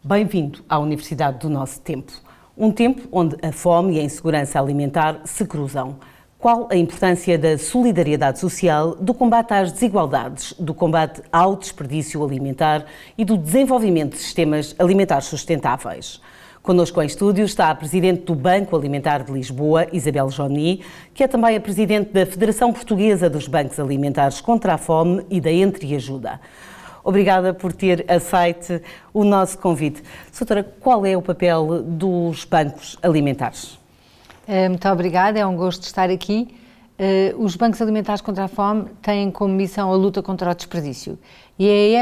Bem-vindo à Universidade do Nosso Tempo. Um tempo onde a fome e a insegurança alimentar se cruzam. Qual a importância da solidariedade social, do combate às desigualdades, do combate ao desperdício alimentar e do desenvolvimento de sistemas alimentares sustentáveis? Connosco em estúdio está a Presidente do Banco Alimentar de Lisboa, Isabel Joly, que é também a Presidente da Federação Portuguesa dos Bancos Alimentares contra a Fome e da Entreajuda. Obrigada por ter aceito o nosso convite. Doutora, qual é o papel dos bancos alimentares? Muito obrigada, é um gosto estar aqui. Os bancos alimentares contra a fome têm como missão a luta contra o desperdício. E é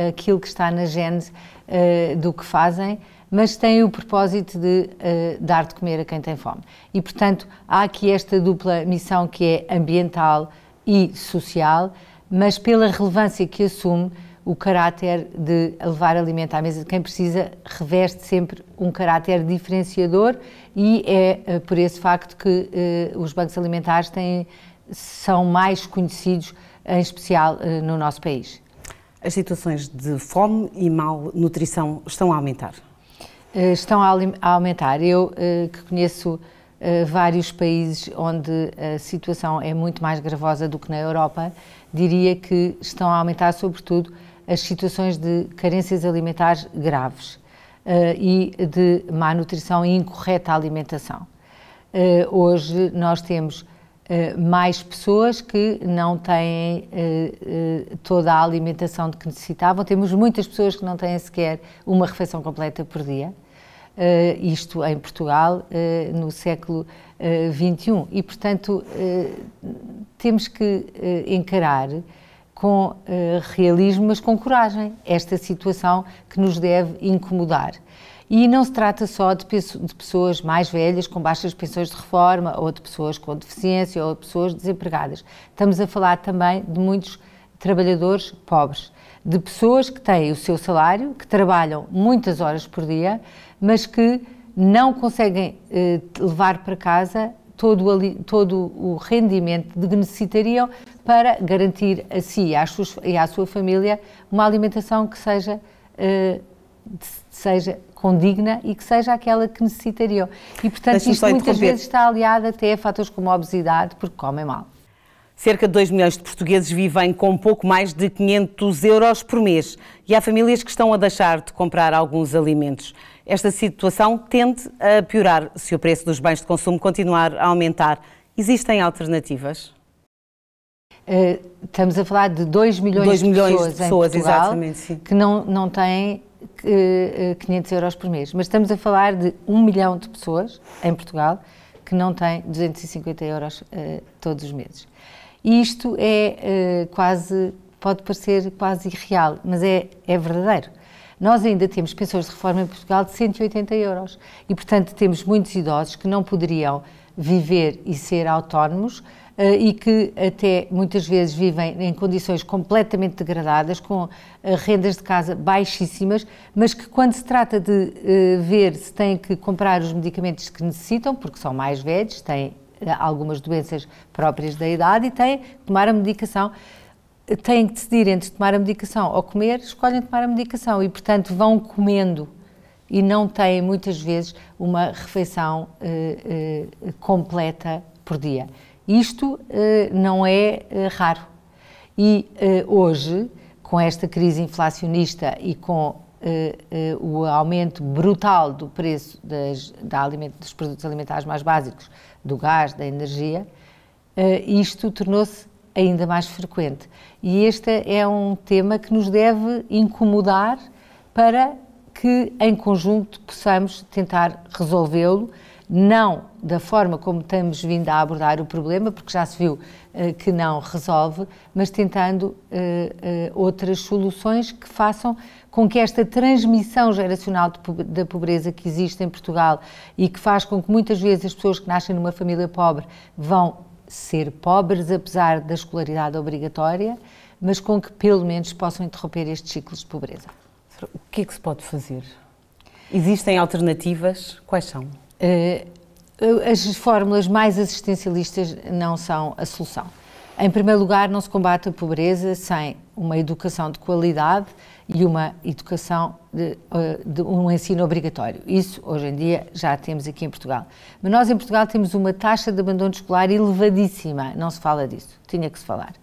aquilo que está na gênese do que fazem, mas têm o propósito de dar de comer a quem tem fome. E, portanto, há aqui esta dupla missão que é ambiental e social, mas pela relevância que assume, o caráter de levar alimento à mesa de quem precisa reveste sempre um caráter diferenciador e é por esse facto que os bancos alimentares são mais conhecidos, em especial no nosso país. As situações de fome e malnutrição estão a aumentar? Estão a aumentar. Eu que conheço vários países onde a situação é muito mais gravosa do que na Europa, diria que estão a aumentar sobretudo as situações de carências alimentares graves e de má nutrição e incorreta alimentação. Hoje nós temos mais pessoas que não têm toda a alimentação de que necessitavam, temos muitas pessoas que não têm sequer uma refeição completa por dia. Isto em Portugal no século XXI e, portanto, temos que encarar com realismo, mas com coragem, esta situação que nos deve incomodar. E não se trata só de pessoas mais velhas com baixas pensões de reforma ou de pessoas com deficiência ou de pessoas desempregadas. Estamos a falar também de muitos trabalhadores pobres, de pessoas que têm o seu salário, que trabalham muitas horas por dia, mas que não conseguem levar para casa todo o rendimento de que necessitariam para garantir a si e à sua família uma alimentação que seja condigna e que seja aquela que necessitariam. E, portanto, isto muitas vezes está aliado até a fatores como a obesidade, porque comem mal. Cerca de 2 milhões de portugueses vivem com pouco mais de 500 euros por mês e há famílias que estão a deixar de comprar alguns alimentos. Esta situação tende a piorar se o preço dos bens de consumo continuar a aumentar. Existem alternativas? Estamos a falar de 2 milhões de pessoas em Portugal que não têm 500 euros por mês. Mas estamos a falar de 1 milhão de pessoas em Portugal que não têm 250 euros todos os meses. E isto pode parecer quase irreal, mas é verdadeiro. Nós ainda temos pensões de reforma em Portugal de 180 euros e, portanto, temos muitos idosos que não poderiam viver e ser autónomos e que até muitas vezes vivem em condições completamente degradadas, com rendas de casa baixíssimas, mas que quando se trata de ver se têm que comprar os medicamentos que necessitam, porque são mais velhos, têm algumas doenças próprias da idade e têm que tomar a medicação, têm que decidir entre tomar a medicação ou comer, escolhem tomar a medicação e, portanto, vão comendo e não têm, muitas vezes, uma refeição completa por dia. Isto não é raro. E hoje, com esta crise inflacionista e com o aumento brutal do preço dos produtos alimentares mais básicos, do gás, da energia, isto tornou-se ainda mais frequente. E este é um tema que nos deve incomodar para que, em conjunto, possamos tentar resolvê-lo, não da forma como estamos vindo a abordar o problema, porque já se viu que não resolve, mas tentando outras soluções que façam com que esta transmissão geracional da pobreza que existe em Portugal e que faz com que muitas vezes as pessoas que nascem numa família pobre vão ser pobres apesar da escolaridade obrigatória, mas com que pelo menos possam interromper estes ciclos de pobreza. O que é que se pode fazer? Existem alternativas? Quais são? As fórmulas mais assistencialistas não são a solução. Em primeiro lugar, não se combate a pobreza sem uma educação de qualidade e uma educação de um ensino obrigatório. Isso, hoje em dia, já temos aqui em Portugal. Mas nós, em Portugal, temos uma taxa de abandono escolar elevadíssima. Não se fala disso. Tinha que se falar.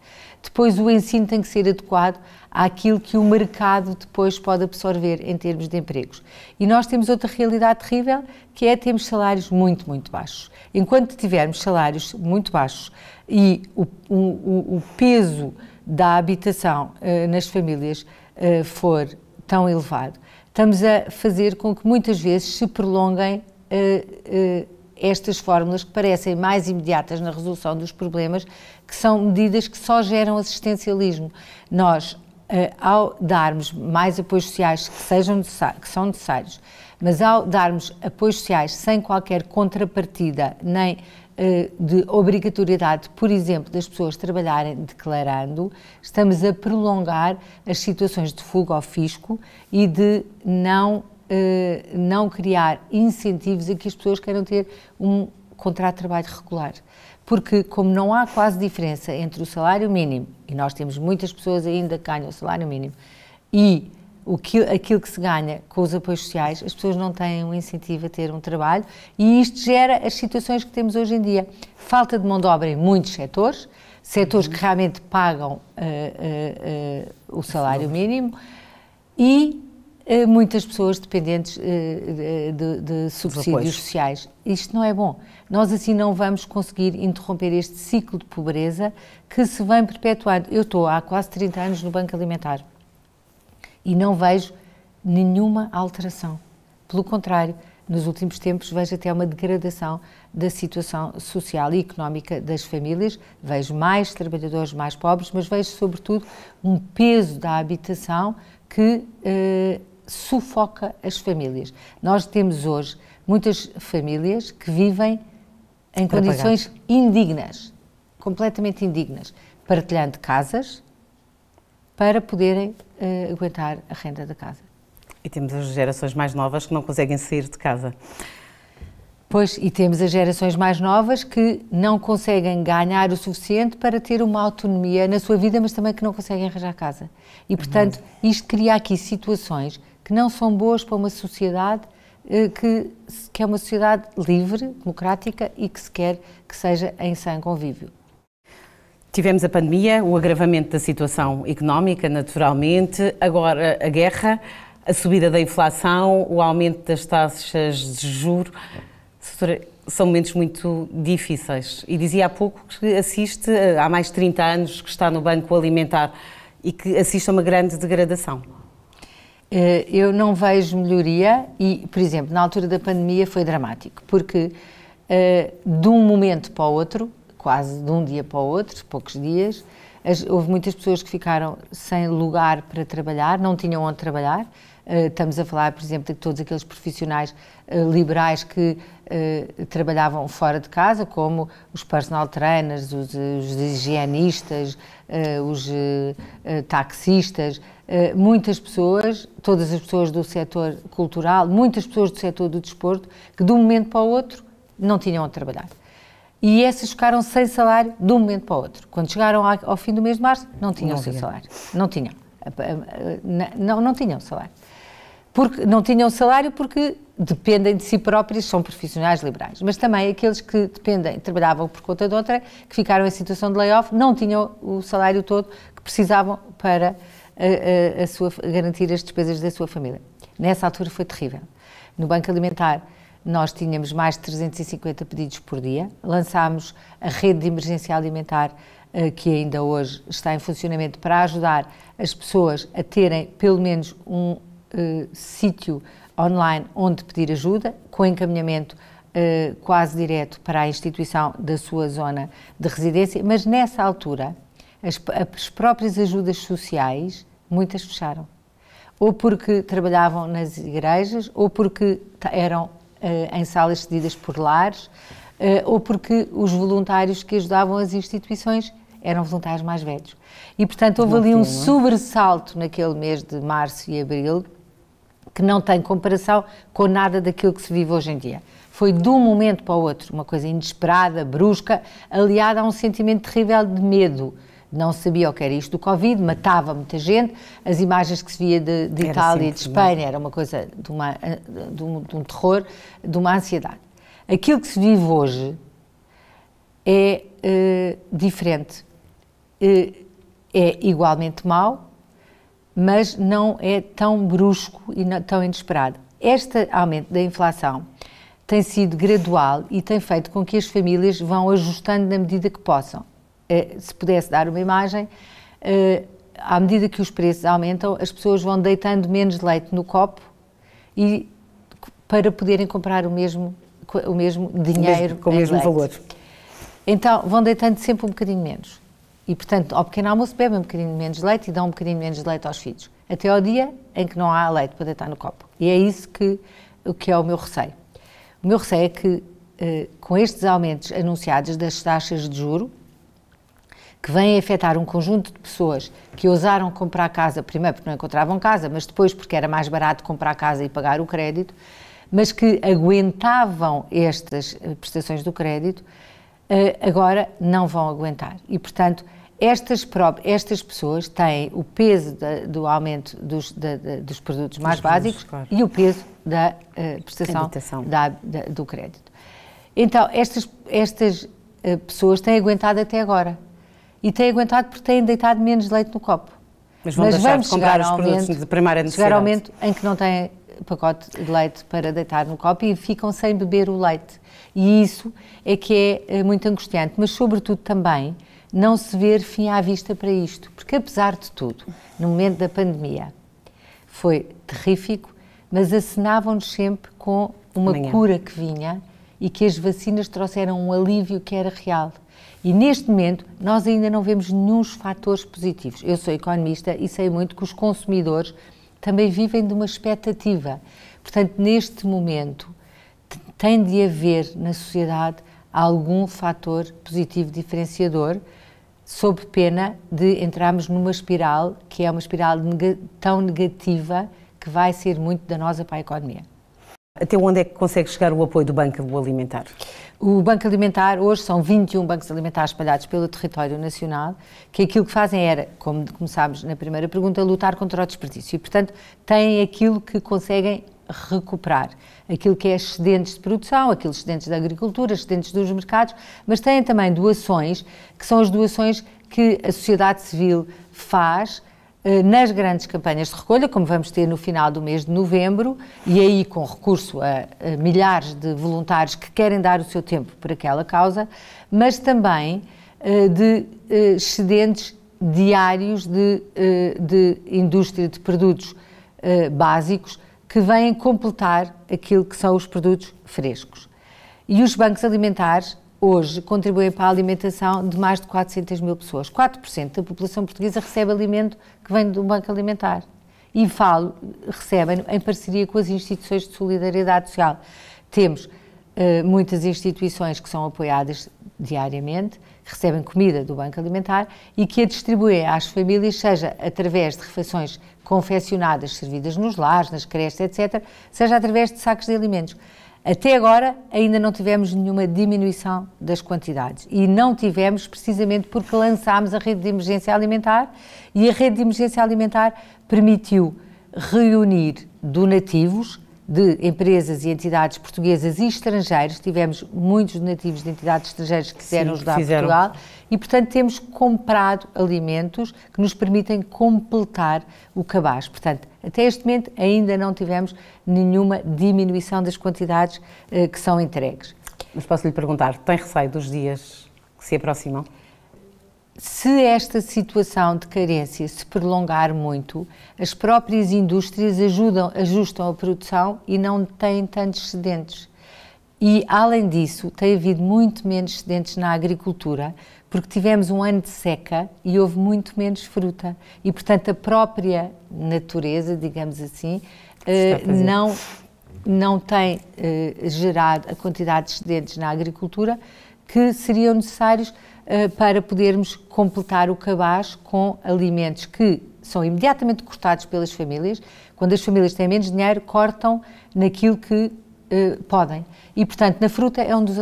Depois, o ensino tem que ser adequado àquilo que o mercado depois pode absorver em termos de empregos. E nós temos outra realidade terrível, que é termos salários muito, muito baixos. Enquanto tivermos salários muito baixos e o peso da habitação nas famílias for tão elevado, estamos a fazer com que muitas vezes se prolonguem estas fórmulas que parecem mais imediatas na resolução dos problemas, que são medidas que só geram assistencialismo. Nós, ao darmos mais apoios sociais que são necessários, mas ao darmos apoios sociais sem qualquer contrapartida, nem de obrigatoriedade, por exemplo, das pessoas trabalharem declarando, estamos a prolongar as situações de fuga ao fisco e de não criar incentivos a que as pessoas queiram ter um contrato de trabalho regular. Porque, como não há quase diferença entre o salário mínimo, e nós temos muitas pessoas ainda que ganham o salário mínimo, e aquilo que se ganha com os apoios sociais, as pessoas não têm um incentivo a ter um trabalho, e isto gera as situações que temos hoje em dia. Falta de mão de obra em muitos setores que realmente pagam o salário mínimo, e muitas pessoas dependentes de subsídios sociais. Isto não é bom. Nós assim não vamos conseguir interromper este ciclo de pobreza que se vem perpetuando. Eu estou há quase 30 anos no Banco Alimentar e não vejo nenhuma alteração. Pelo contrário, nos últimos tempos vejo até uma degradação da situação social e económica das famílias, vejo mais trabalhadores mais pobres, mas vejo sobretudo um peso da habitação que sufoca as famílias. Nós temos hoje muitas famílias que vivem em condições indignas, completamente indignas, partilhando casas para poderem aguentar a renda da casa. E temos as gerações mais novas que não conseguem sair de casa. Pois, e temos as gerações mais novas que não conseguem ganhar o suficiente para ter uma autonomia na sua vida, mas também que não conseguem arranjar casa. E, portanto, isto cria aqui situações que não são boas para uma sociedade que é uma sociedade livre, democrática e que se quer que seja em sã convívio. Tivemos a pandemia, o agravamento da situação económica, naturalmente, agora a guerra, a subida da inflação, o aumento das taxas de juros. São momentos muito difíceis. E dizia há pouco que assiste, há mais de 30 anos que está no Banco Alimentar e que assiste a uma grande degradação. Eu não vejo melhoria e, por exemplo, na altura da pandemia foi dramático, porque de um momento para o outro, quase de um dia para o outro, poucos dias, houve muitas pessoas que ficaram sem lugar para trabalhar, não tinham onde trabalhar. Estamos a falar, por exemplo, de todos aqueles profissionais liberais que trabalhavam fora de casa, como os personal trainers, os higienistas, os taxistas, muitas pessoas, todas as pessoas do setor cultural, muitas pessoas do setor do desporto, que de um momento para o outro não tinham onde trabalhar. E essas ficaram sem salário de um momento para o outro. Quando chegaram ao fim do mês de março, não tinham o seu salário. Não tinham. Não tinham salário. Não tinham salário porque dependem de si próprios, são profissionais liberais. Mas também aqueles que trabalhavam por conta de outra, que ficaram em situação de layoff, não tinham o salário todo que precisavam para garantir as despesas da sua família. Nessa altura foi terrível. No Banco Alimentar, nós tínhamos mais de 350 pedidos por dia, lançámos a rede de emergência alimentar, que ainda hoje está em funcionamento, para ajudar as pessoas a terem pelo menos um sítio online onde pedir ajuda, com encaminhamento quase direto para a instituição da sua zona de residência, mas nessa altura as próprias ajudas sociais, muitas fecharam, ou porque trabalhavam nas igrejas, ou porque eram em salas cedidas por lares, ou porque os voluntários que ajudavam as instituições eram voluntários mais velhos. E, portanto, houve ali um sobressalto naquele mês de março e abril que não tem comparação com nada daquilo que se vive hoje em dia. Foi de um momento para o outro, uma coisa inesperada, brusca, aliada a um sentimento terrível de medo. Não sabia o que era isto do Covid, matava muita gente, as imagens que se via de Itália e de Espanha era uma coisa de um terror, de uma ansiedade. Aquilo que se vive hoje é diferente, é igualmente mau, mas não é tão brusco e tão inesperado. Este aumento da inflação tem sido gradual e tem feito com que as famílias vão ajustando na medida que possam. Se pudesse dar uma imagem, à medida que os preços aumentam, as pessoas vão deitando menos leite no copo e para poderem comprar o mesmo dinheiro com o mesmo valor. Então, vão deitando sempre um bocadinho menos. E, portanto, ao pequeno almoço bebem um bocadinho menos de leite e dão um bocadinho menos de leite aos filhos. Até ao dia em que não há leite para deitar no copo. E é isso que é o meu receio. O meu receio é que, com estes aumentos anunciados das taxas de juro, que vêm afetar um conjunto de pessoas que ousaram comprar casa, primeiro porque não encontravam casa, mas depois porque era mais barato comprar casa e pagar o crédito, mas que aguentavam estas prestações do crédito, agora não vão aguentar. E, portanto, estas pessoas têm o peso do aumento dos produtos mais básicos, claro, e o peso da prestação do crédito. Então, estas pessoas têm aguentado até agora. E têm aguentado porque têm deitado menos leite no copo. Mas deixar de comprar os produtos de primeira necessidade. Chegar ao momento em que não têm pacote de leite para deitar no copo e ficam sem beber o leite. E isso é que é muito angustiante, mas sobretudo também não se ver fim à vista para isto, porque apesar de tudo, no momento da pandemia, foi terrífico, mas acenavam-nos sempre com uma cura que vinha e que as vacinas trouxeram um alívio que era real. E neste momento nós ainda não vemos nenhum fatores positivos. Eu sou economista e sei muito que os consumidores também vivem de uma expectativa. Portanto, neste momento, tem de haver na sociedade algum fator positivo diferenciador, sob pena de entrarmos numa espiral que é uma espiral tão negativa que vai ser muito danosa para a economia. Até onde é que consegue chegar o apoio do Banco Alimentar? O Banco Alimentar, hoje são 21 bancos alimentares espalhados pelo território nacional, que aquilo que fazem era, como começámos na primeira pergunta, lutar contra o desperdício. E, portanto, têm aquilo que conseguem recuperar, aquilo que é excedentes de produção, aqueles excedentes da agricultura, excedentes dos mercados, mas têm também doações, que são as doações que a sociedade civil faz nas grandes campanhas de recolha, como vamos ter no final do mês de novembro, e aí com recurso a milhares de voluntários que querem dar o seu tempo por aquela causa, mas também de excedentes diários de indústria de produtos básicos que vêm completar aquilo que são os produtos frescos. E os bancos alimentares hoje contribuem para a alimentação de mais de 400 mil pessoas. 4% da população portuguesa recebe alimento que vem do Banco Alimentar. E recebem em parceria com as instituições de solidariedade social. Temos muitas instituições que são apoiadas diariamente, que recebem comida do Banco Alimentar e que a distribuem às famílias, seja através de refeições confeccionadas, servidas nos lares, nas creches, etc., seja através de sacos de alimentos. Até agora ainda não tivemos nenhuma diminuição das quantidades e não tivemos precisamente porque lançámos a rede de emergência alimentar e a rede de emergência alimentar permitiu reunir donativos de empresas e entidades portuguesas e estrangeiras. Tivemos muitos donativos de entidades estrangeiras que quiseram ajudar Portugal e, portanto, temos comprado alimentos que nos permitem completar o cabaz. Portanto, até este momento ainda não tivemos nenhuma diminuição das quantidades que são entregues. Mas posso lhe perguntar, tem receio dos dias que se aproximam? Se esta situação de carência se prolongar muito, as próprias indústrias ajustam a produção e não têm tantos excedentes. E, além disso, tem havido muito menos excedentes na agricultura, porque tivemos um ano de seca e houve muito menos fruta. E, portanto, a própria natureza, digamos assim, não tem gerado a quantidade de excedentes na agricultura que seriam necessários para podermos completar o cabaz com alimentos que são imediatamente cortados pelas famílias. Quando as famílias têm menos dinheiro, cortam naquilo que podem. E, portanto, na fruta é um dos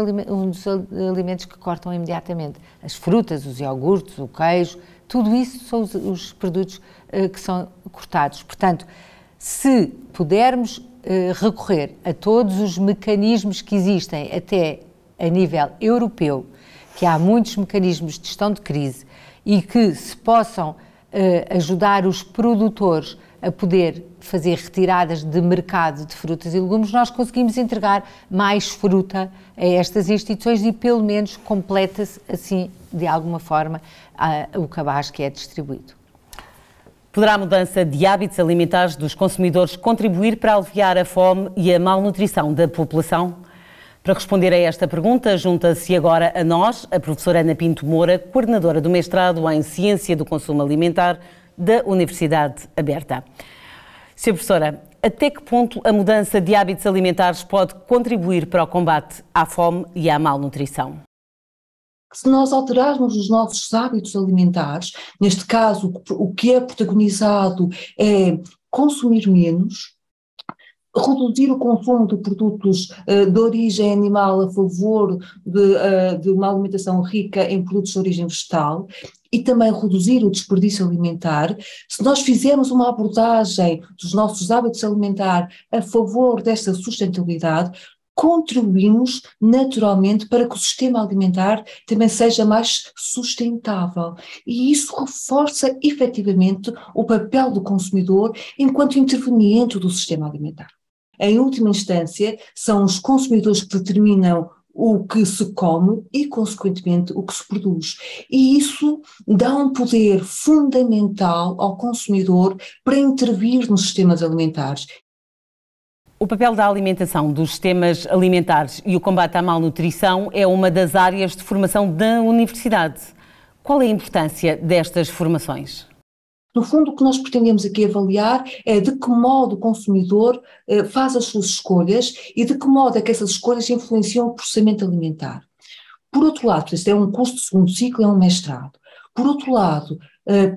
alimentos que cortam imediatamente. As frutas, os iogurtes, o queijo, tudo isso são os produtos que são cortados. Portanto, se pudermos recorrer a todos os mecanismos que existem, até a nível europeu, que há muitos mecanismos de gestão de crise e que se possam ajudar os produtores a poder fazer retiradas de mercado de frutas e legumes, nós conseguimos entregar mais fruta a estas instituições e pelo menos completa-se assim, de alguma forma, o cabaz que é distribuído. Poderá a mudança de hábitos alimentares dos consumidores contribuir para aliviar a fome e a malnutrição da população? Para responder a esta pergunta, junta-se agora a nós a professora Ana Pinto Moura, coordenadora do mestrado em Ciência do Consumo Alimentar da Universidade Aberta. Sra. Professora, até que ponto a mudança de hábitos alimentares pode contribuir para o combate à fome e à malnutrição? Se nós alterarmos os nossos hábitos alimentares, neste caso o que é protagonizado é consumir menos, reduzir o consumo de produtos de origem animal a favor de uma alimentação rica em produtos de origem vegetal e também reduzir o desperdício alimentar, se nós fizermos uma abordagem dos nossos hábitos alimentares a favor desta sustentabilidade, contribuímos naturalmente para que o sistema alimentar também seja mais sustentável. E isso reforça efetivamente o papel do consumidor enquanto interveniente do sistema alimentar. Em última instância, são os consumidores que determinam o que se come e, consequentemente, o que se produz. E isso dá um poder fundamental ao consumidor para intervir nos sistemas alimentares. O papel da alimentação dos sistemas alimentares e o combate à malnutrição é uma das áreas de formação da universidade. Qual é a importância destas formações? No fundo, o que nós pretendemos aqui avaliar é de que modo o consumidor faz as suas escolhas e de que modo é que essas escolhas influenciam o processamento alimentar. Por outro lado, este é um curso de segundo ciclo, é um mestrado. Por outro lado,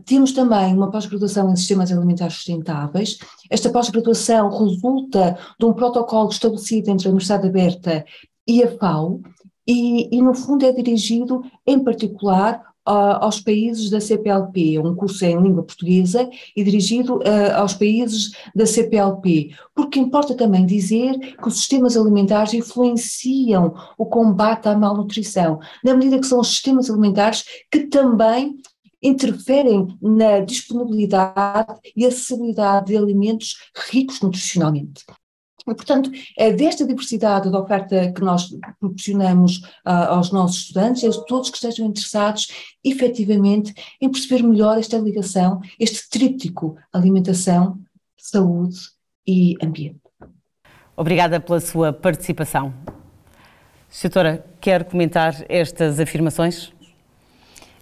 temos também uma pós-graduação em sistemas alimentares sustentáveis. Esta pós-graduação resulta de um protocolo estabelecido entre a Universidade Aberta e a FAO e no fundo é dirigido em particular aos países da CPLP, um curso em língua portuguesa e dirigido aos países da CPLP, porque importa também dizer que os sistemas alimentares influenciam o combate à malnutrição, na medida que são os sistemas alimentares que também interferem na disponibilidade e acessibilidade de alimentos ricos nutricionalmente. E, portanto, é desta diversidade da oferta que nós proporcionamos aos nossos estudantes, a todos que estejam interessados, efetivamente, em perceber melhor esta ligação, este tríptico: alimentação, saúde e ambiente. Obrigada pela sua participação. Doutora, quer comentar estas afirmações?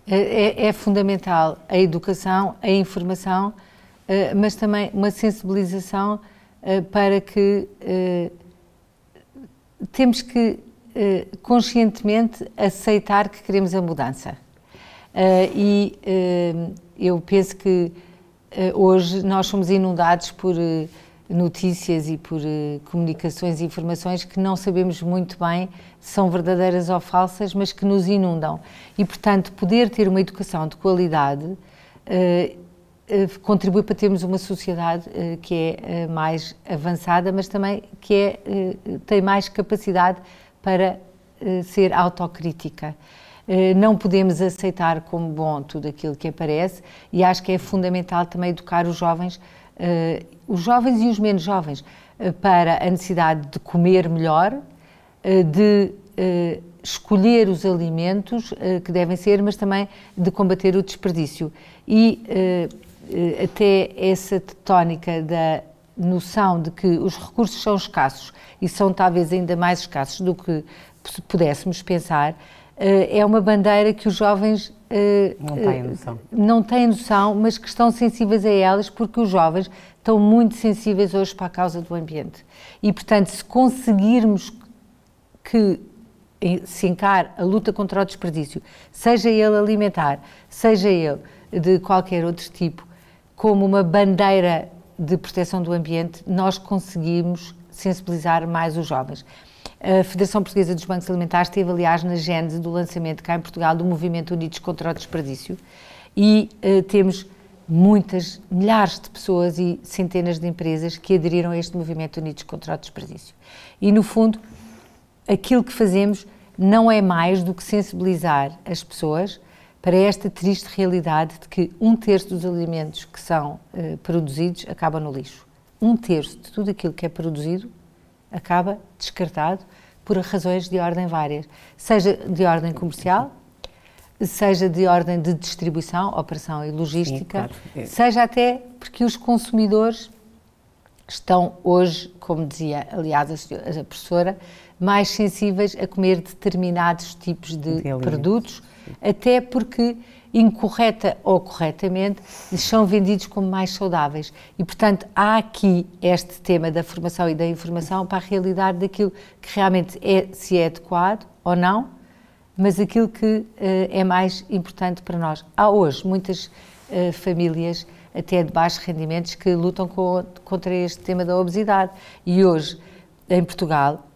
É fundamental a educação, a informação, mas também uma sensibilização para que temos que conscientemente aceitar que queremos a mudança. Eu penso que hoje nós somos inundados por notícias e por comunicações e informações que não sabemos muito bem se são verdadeiras ou falsas, mas que nos inundam. E, portanto, poder ter uma educação de qualidade contribui para termos uma sociedade que é mais avançada, mas também que tem mais capacidade para ser autocrítica. Não podemos aceitar como bom tudo aquilo que aparece e acho que é fundamental também educar os jovens e os menos jovens para a necessidade de comer melhor, de escolher os alimentos que devem ser, mas também de combater o desperdício. E até essa tónica da noção de que os recursos são escassos e são talvez ainda mais escassos do que pudéssemos pensar, é uma bandeira que os jovens não têm noção, mas que estão sensíveis a elas, porque os jovens estão muito sensíveis hoje para a causa do ambiente. E, portanto, se conseguirmos que se encara a luta contra o desperdício, seja ele alimentar, seja ele de qualquer outro tipo, como uma bandeira de proteção do ambiente, nós conseguimos sensibilizar mais os jovens. A Federação Portuguesa dos Bancos Alimentares esteve, aliás, na gênese do lançamento cá em Portugal do Movimento Unidos contra o Desperdício e temos milhares de pessoas e centenas de empresas que aderiram a este Movimento Unidos contra o Desperdício. E, no fundo, aquilo que fazemos não é mais do que sensibilizar as pessoas para esta triste realidade de que 1/3 dos alimentos que são produzidos acaba no lixo. 1/3 de tudo aquilo que é produzido acaba descartado por razões de ordem várias, seja de ordem comercial, seja de ordem de distribuição, operação e logística, sim, claro. Seja até porque os consumidores estão hoje, como dizia, aliás, a professora, mais sensíveis a comer determinados tipos de produtos, até porque, incorreta ou corretamente, são vendidos como mais saudáveis. E, portanto, há aqui este tema da formação e da informação para a realidade daquilo que realmente se é adequado ou não, mas aquilo que é mais importante para nós. Há hoje muitas famílias, até de baixos rendimentos, que lutam contra este tema da obesidade. E hoje, em Portugal,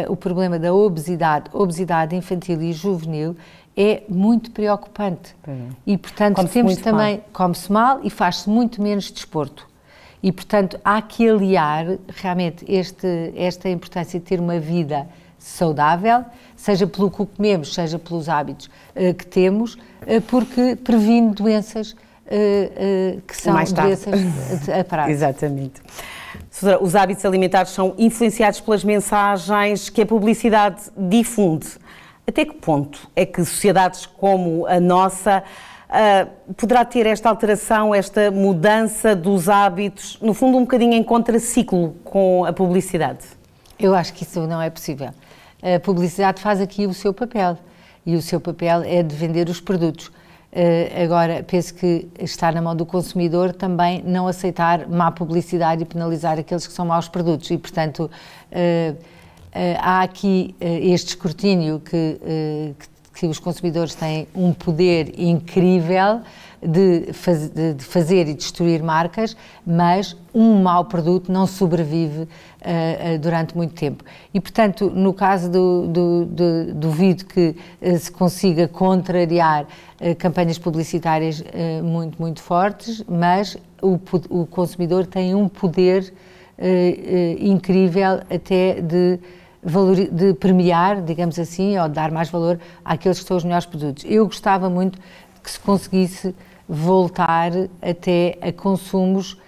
o problema da obesidade infantil e juvenil é muito preocupante. E, portanto, temos também, come-se mal e faz-se muito menos desporto. E, portanto, há que aliar realmente esta importância de ter uma vida saudável, seja pelo que comemos, seja pelos hábitos que temos, porque previne doenças que são doenças a prazo. Exatamente. Os hábitos alimentares são influenciados pelas mensagens que a publicidade difunde. Até que ponto é que sociedades como a nossa poderá ter esta alteração, esta mudança dos hábitos, no fundo um bocadinho em contraciclo com a publicidade? Eu acho que isso não é possível. A publicidade faz aqui o seu papel e o seu papel é de vender os produtos. Agora, penso que está na mão do consumidor também não aceitar má publicidade e penalizar aqueles que são maus produtos e, portanto, há aqui este escrutínio que os consumidores têm um poder incrível de fazer e destruir marcas, mas um mau produto não sobrevive durante muito tempo. E, portanto, no caso duvido que se consiga contrariar campanhas publicitárias muito fortes, mas o consumidor tem um poder incrível até de premiar, digamos assim, ou de dar mais valor àqueles que são os melhores produtos. Eu gostava muito que se conseguisse voltar até a consumos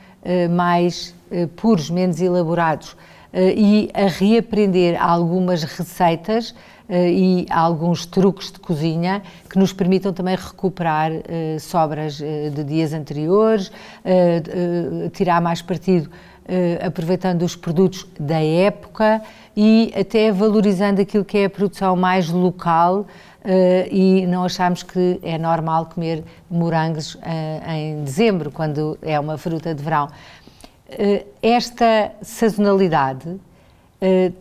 mais puros, menos elaborados e a reaprender algumas receitas e alguns truques de cozinha que nos permitam também recuperar sobras de dias anteriores, tirar mais partido aproveitando os produtos da época e até valorizando aquilo que é a produção mais local e não acharmos que é normal comer morangos em dezembro, quando é uma fruta de verão. Esta sazonalidade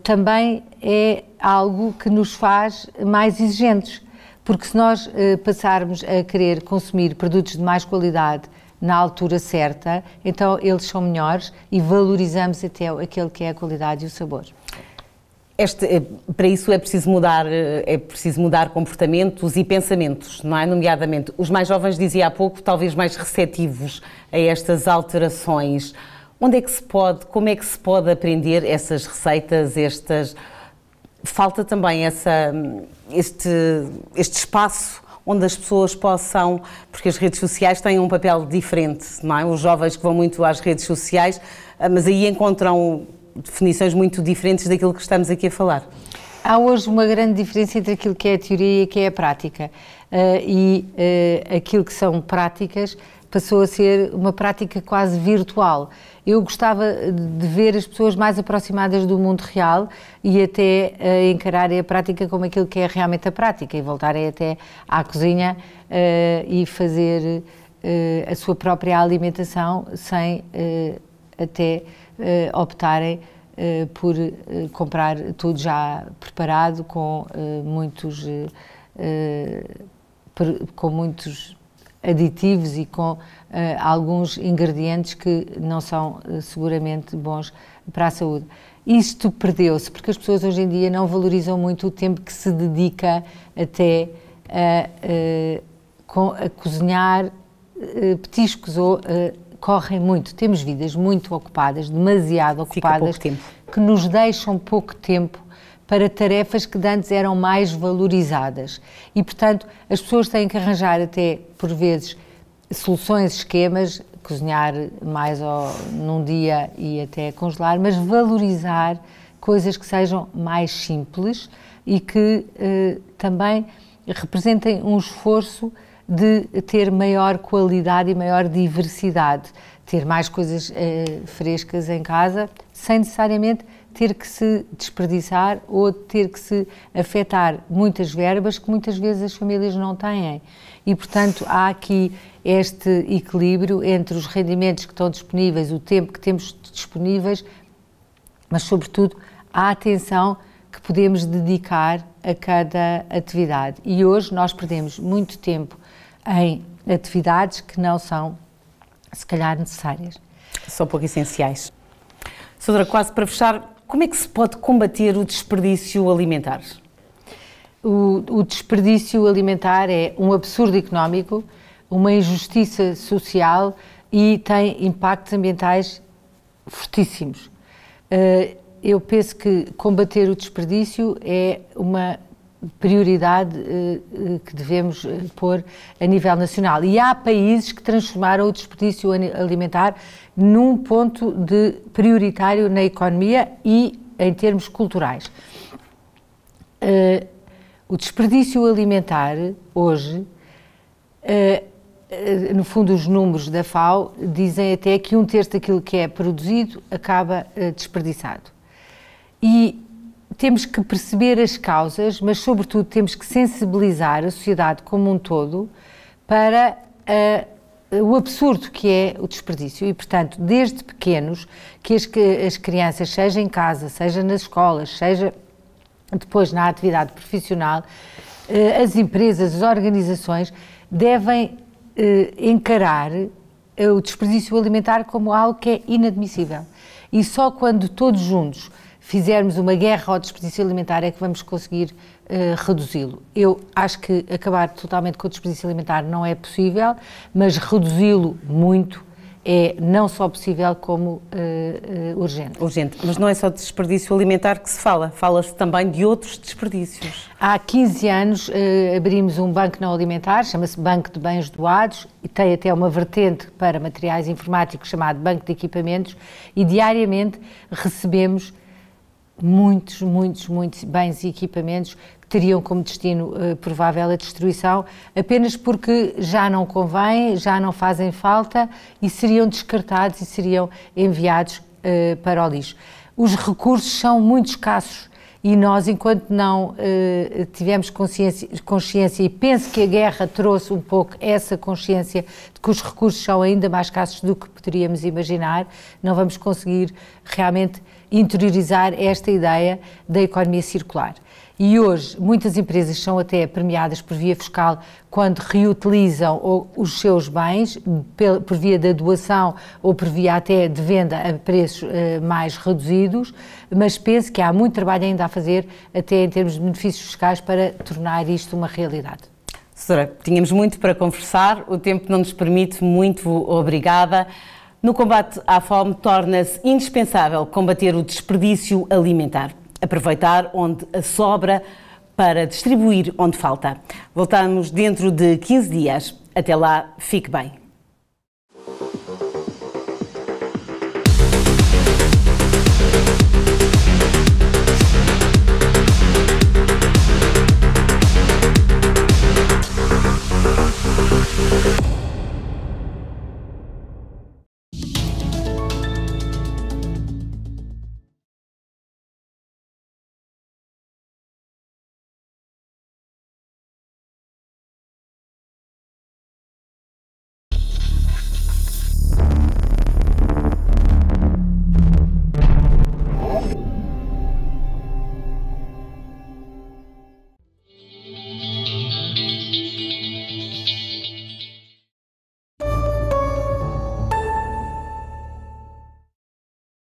também é algo que nos faz mais exigentes, porque se nós passarmos a querer consumir produtos de mais qualidade na altura certa, então eles são melhores e valorizamos até aquele que é a qualidade e o sabor. Para isso é preciso mudar comportamentos e pensamentos, não é? Nomeadamente, os mais jovens, dizia há pouco, talvez mais receptivos a estas alterações. Como é que se pode aprender essas receitas, falta também este espaço onde as pessoas possam, porque as redes sociais têm um papel diferente, não é? Os jovens que vão muito às redes sociais, mas aí encontram definições muito diferentes daquilo que estamos aqui a falar. Há hoje uma grande diferença entre aquilo que é a teoria e que é a prática. Aquilo que são práticas passou a ser uma prática quase virtual. Eu gostava de ver as pessoas mais aproximadas do mundo real e até encararem a prática como aquilo que é realmente a prática e voltarem até à cozinha e fazer a sua própria alimentação sem até optarem por comprar tudo já preparado com muitos aditivos e com alguns ingredientes que não são seguramente bons para a saúde. Isto perdeu-se porque as pessoas hoje em dia não valorizam muito o tempo que se dedica até a cozinhar petiscos ou correm muito. Temos vidas muito ocupadas, demasiado ocupadas, que nos deixam pouco tempo para tarefas que antes eram mais valorizadas. E, portanto, as pessoas têm que arranjar até, por vezes, soluções, esquemas, cozinhar mais num dia e até congelar, mas valorizar coisas que sejam mais simples e que também representem um esforço de ter maior qualidade e maior diversidade, ter mais coisas frescas em casa, sem necessariamente ter que se desperdiçar ou ter que se afetar muitas verbas que muitas vezes as famílias não têm. E, portanto, há aqui este equilíbrio entre os rendimentos que estão disponíveis, o tempo que temos disponíveis, mas, sobretudo, a atenção que podemos dedicar a cada atividade. E hoje nós perdemos muito tempo em atividades que não são, se calhar, necessárias. São pouco essenciais. Sra. Quase para fechar, como é que se pode combater o desperdício alimentar? O desperdício alimentar é um absurdo económico, uma injustiça social e tem impactos ambientais fortíssimos. Eu penso que combater o desperdício é uma prioridade que devemos pôr a nível nacional. E há países que transformaram o desperdício alimentar num ponto prioritário na economia e em termos culturais. O desperdício alimentar, hoje, no fundo os números da FAO dizem até que 1/3 daquilo que é produzido acaba desperdiçado. E temos que perceber as causas, mas sobretudo temos que sensibilizar a sociedade como um todo para o absurdo que é o desperdício. E, portanto, desde pequenos, que as crianças, seja em casa, seja nas escolas, seja depois na atividade profissional, as empresas, as organizações devem encarar o desperdício alimentar como algo que é inadmissível. E só quando todos juntos fizermos uma guerra ao desperdício alimentar é que vamos conseguir reduzi-lo. Eu acho que acabar totalmente com o desperdício alimentar não é possível, mas reduzi-lo muito é não só possível como urgente. Urgente, mas não é só de desperdício alimentar que se fala-se também de outros desperdícios. Há 15 anos abrimos um banco não alimentar, chama-se Banco de Bens Doados, e tem até uma vertente para materiais informáticos chamado Banco de Equipamentos, e diariamente recebemos muitos bens e equipamentos que teriam como destino provável a destruição, apenas porque já não convém, já não fazem falta e seriam descartados e seriam enviados para o lixo. Os recursos são muito escassos e nós, enquanto não tivemos consciência, e penso que a guerra trouxe um pouco essa consciência de que os recursos são ainda mais escassos do que poderíamos imaginar, não vamos conseguir realmente interiorizar esta ideia da economia circular. E hoje muitas empresas são até premiadas por via fiscal quando reutilizam os seus bens, por via da doação ou por via até de venda a preços mais reduzidos, mas penso que há muito trabalho ainda a fazer, até em termos de benefícios fiscais, para tornar isto uma realidade. Doutora, tínhamos muito para conversar, o tempo não nos permite, muito obrigada. No combate à fome, torna-se indispensável combater o desperdício alimentar. Aproveitar onde sobra para distribuir onde falta. Voltamos dentro de 15 dias. Até lá, fique bem.